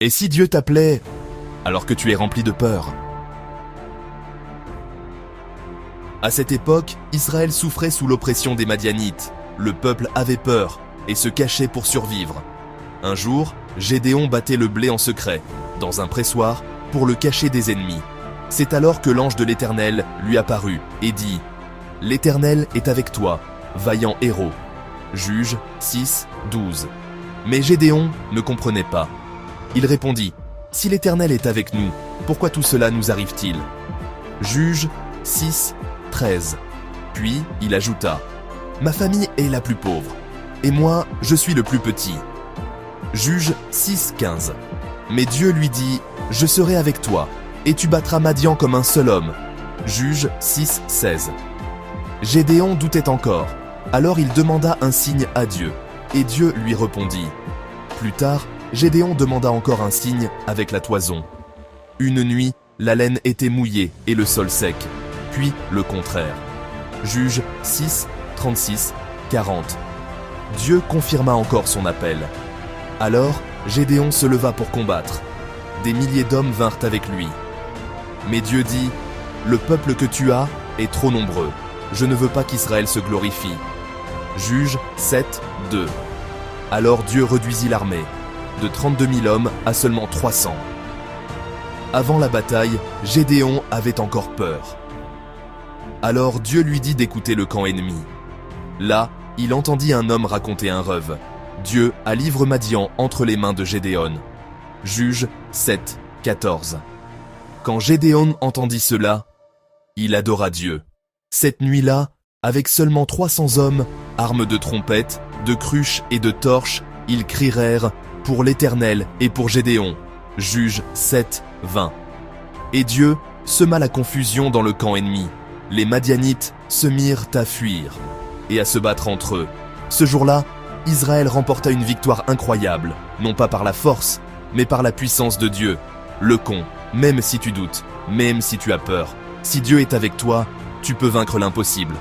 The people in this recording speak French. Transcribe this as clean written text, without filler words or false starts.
Et si Dieu t'appelait alors que tu es rempli de peur? À cette époque, Israël souffrait sous l'oppression des Madianites. Le peuple avait peur et se cachait pour survivre. Un jour, Gédéon battait le blé en secret, dans un pressoir, pour le cacher des ennemis. C'est alors que l'ange de l'Éternel lui apparut et dit « L'Éternel est avec toi, vaillant héros. » Juges 6, 12. Mais Gédéon ne comprenait pas. Il répondit « Si l'Éternel est avec nous, pourquoi tout cela nous arrive-t-il » Juges 6, 13. Puis il ajouta « Ma famille est la plus pauvre, et moi, je suis le plus petit. » Juges 6, 15. Mais Dieu lui dit « Je serai avec toi, et tu battras Madian comme un seul homme. » Juges 6, 16. Gédéon doutait encore, alors il demanda un signe à Dieu, et Dieu lui répondit. Plus tard, Gédéon demanda encore un signe avec la toison. Une nuit, la laine était mouillée et le sol sec, puis le contraire. Juges 6, 36, 40. Dieu confirma encore son appel. Alors, Gédéon se leva pour combattre. Des milliers d'hommes vinrent avec lui. Mais Dieu dit, « Le peuple que tu as est trop nombreux. Je ne veux pas qu'Israël se glorifie. » Juges 7, 2. Alors Dieu réduisit l'armée, de 32 000 hommes à seulement 300. Avant la bataille, Gédéon avait encore peur. Alors Dieu lui dit d'écouter le camp ennemi. Là, il entendit un homme raconter un rêve. Dieu a livré Madian entre les mains de Gédéon. Juges 7, 14. Quand Gédéon entendit cela, il adora Dieu. Cette nuit-là, avec seulement 300 hommes, armes de trompettes, de cruches et de torches, ils crièrent « Pour l'Éternel et pour Gédéon » Juges 7, 20. Et Dieu sema la confusion dans le camp ennemi. Les Madianites se mirent à fuir et à se battre entre eux. Ce jour-là, Israël remporta une victoire incroyable, non pas par la force, mais par la puissance de Dieu. Lecon, même si tu doutes, même si tu as peur, si Dieu est avec toi, tu peux vaincre l'impossible.